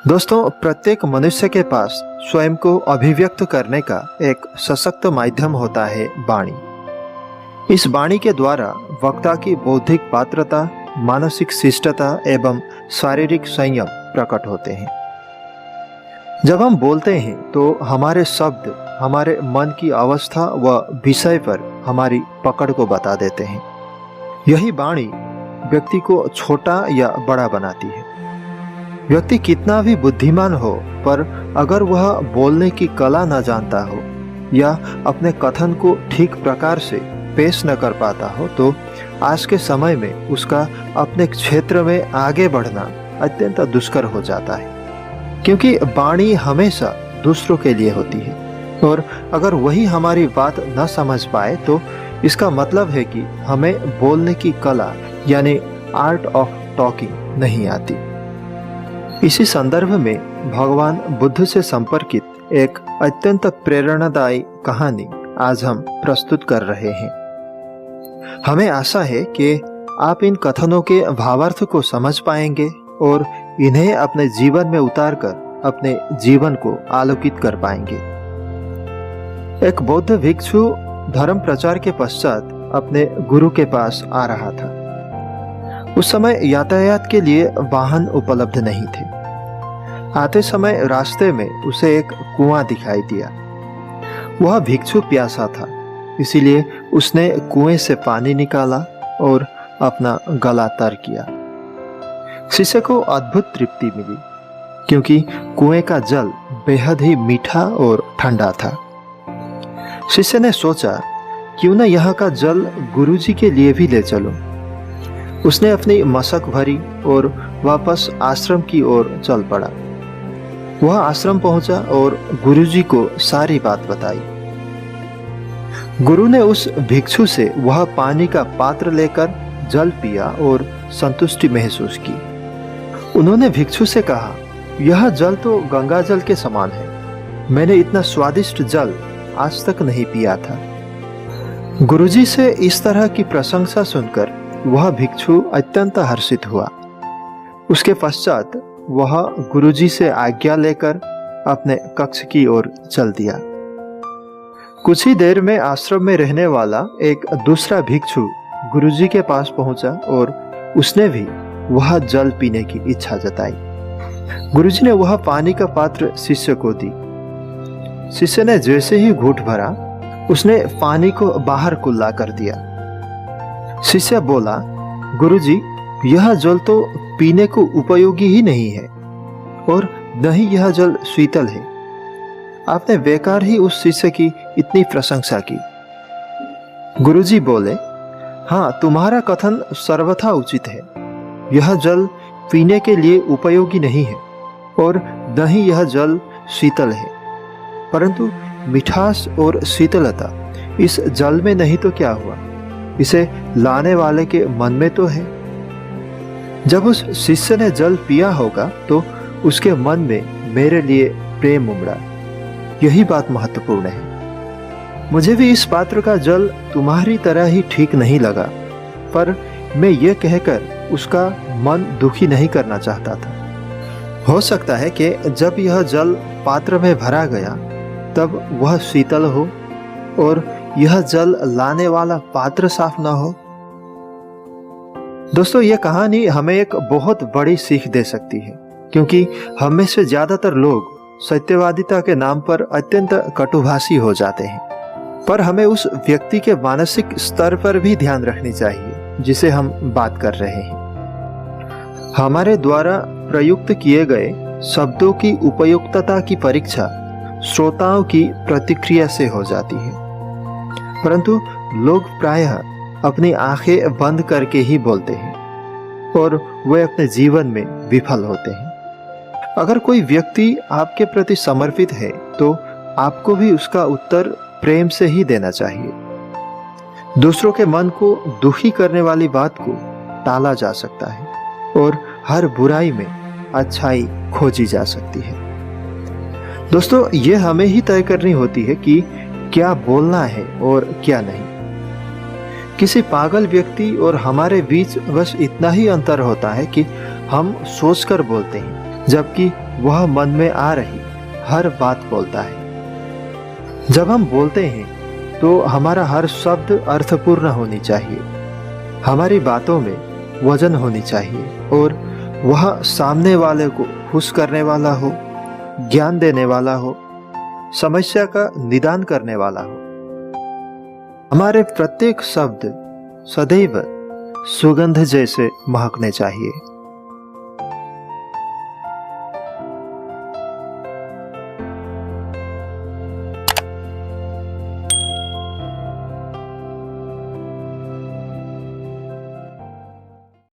दोस्तों, प्रत्येक मनुष्य के पास स्वयं को अभिव्यक्त करने का एक सशक्त माध्यम होता है वाणी। इस वाणी के द्वारा वक्ता की बौद्धिक पात्रता, मानसिक शिष्टता एवं शारीरिक संयम प्रकट होते हैं। जब हम बोलते हैं तो हमारे शब्द हमारे मन की अवस्था व विषय पर हमारी पकड़ को बता देते हैं। यही वाणी व्यक्ति को छोटा या बड़ा बनाती है। व्यक्ति कितना भी बुद्धिमान हो, पर अगर वह बोलने की कला न जानता हो या अपने कथन को ठीक प्रकार से पेश न कर पाता हो, तो आज के समय में उसका अपने क्षेत्र में आगे बढ़ना अत्यंत दुष्कर हो जाता है। क्योंकि वाणी हमेशा दूसरों के लिए होती है, और अगर वही हमारी बात न समझ पाए तो इसका मतलब है कि हमें बोलने की कला यानी आर्ट ऑफ टॉकिंग नहीं आती। इसी संदर्भ में भगवान बुद्ध से संपर्कित एक अत्यंत प्रेरणादायी कहानी आज हम प्रस्तुत कर रहे हैं। हमें आशा है कि आप इन कथनों के भावार्थ को समझ पाएंगे और इन्हें अपने जीवन में उतारकर अपने जीवन को आलोकित कर पाएंगे। एक बौद्ध भिक्षु धर्म प्रचार के पश्चात अपने गुरु के पास आ रहा था। उस समय यातायात के लिए वाहन उपलब्ध नहीं थे। आते समय रास्ते में उसे एक कुआं दिखाई दिया। वह भिक्षु प्यासा था, इसीलिए उसने कुएं से पानी निकाला और अपना गला तर किया। शिष्य को अद्भुत तृप्ति मिली, क्योंकि कुएं का जल बेहद ही मीठा और ठंडा था। शिष्य ने सोचा, क्यों न यहाँ का जल गुरुजी के लिए भी ले चलूं। उसने अपनी मशक भरी और वापस आश्रम की ओर चल पड़ा। वह आश्रम पहुंचा और गुरुजी को सारी बात बताई। गुरु ने उस भिक्षु से वह पानी का पात्र लेकर जल पिया और संतुष्टि महसूस की। उन्होंने भिक्षु से कहा, यह जल तो गंगा जल के समान है। मैंने इतना स्वादिष्ट जल आज तक नहीं पिया था। गुरुजी से इस तरह की प्रशंसा सुनकर वह भिक्षु अत्यंत हर्षित हुआ। उसके पश्चात वह गुरुजी से आज्ञा लेकर अपने कक्ष की ओर चल दिया। कुछ ही देर में आश्रम में रहने वाला एक दूसरा भिक्षु गुरुजी के पास पहुंचा और उसने भी वह जल पीने की इच्छा जताई। गुरुजी ने वह पानी का पात्र शिष्य को दी। शिष्य ने जैसे ही घूंट भरा, उसने पानी को बाहर कुल्ला कर दिया। शिष्य बोला, गुरुजी, यह जल तो पीने को उपयोगी ही नहीं है, और न ही यह जल शीतल है। आपने बेकार ही उस शिष्य की इतनी प्रशंसा की। गुरुजी बोले, हाँ, तुम्हारा कथन सर्वथा उचित है। यह जल पीने के लिए उपयोगी नहीं है, और न ही यह जल शीतल है, परंतु मिठास और शीतलता इस जल में नहीं तो क्या हुआ, इसे लाने वाले के मन में तो है। जब उस शिष्य ने जल पिया होगा तो उसके मन में मेरे लिए प्रेम उमड़ा। यही बात महत्वपूर्ण है। मुझे भी इस पात्र का जल तुम्हारी तरह ही ठीक नहीं लगा, पर मैं ये कहकर उसका मन दुखी नहीं करना चाहता था। हो सकता है कि जब यह जल पात्र में भरा गया तब वह शीतल हो और यह जल लाने वाला पात्र साफ न हो। दोस्तों, यह कहानी हमें एक बहुत बड़ी सीख दे सकती है, क्योंकि हम में से ज्यादातर लोग सत्यवादिता के नाम पर अत्यंत कटुभाषी हो जाते हैं। पर हमें उस व्यक्ति के मानसिक स्तर पर भी ध्यान रखनी चाहिए जिसे हम बात कर रहे हैं। हमारे द्वारा प्रयुक्त किए गए शब्दों की उपयुक्तता की परीक्षा श्रोताओं की प्रतिक्रिया से हो जाती है, परंतु लोग प्रायः अपनी आंखें बंद करके ही बोलते हैं और वे अपने जीवन में विफल होते हैं। अगर कोई व्यक्ति आपके प्रति समर्पित है तो आपको भी उसका उत्तर प्रेम से ही देना चाहिए। दूसरों के मन को दुखी करने वाली बात को टाला जा सकता है और हर बुराई में अच्छाई खोजी जा सकती है। दोस्तों, ये हमें ही तय करनी होती है कि क्या बोलना है और क्या नहीं। किसी पागल व्यक्ति और हमारे बीच बस इतना ही अंतर होता है कि हम सोचकर बोलते हैं, जबकि वह मन में आ रही हर बात बोलता है। जब हम बोलते हैं तो हमारा हर शब्द अर्थपूर्ण होनी चाहिए, हमारी बातों में वजन होनी चाहिए और वह सामने वाले को खुश करने वाला हो, ज्ञान देने वाला हो, समस्या का निदान करने वाला हो। हमारे प्रत्येक शब्द सदैव सुगंध जैसे महकने चाहिए।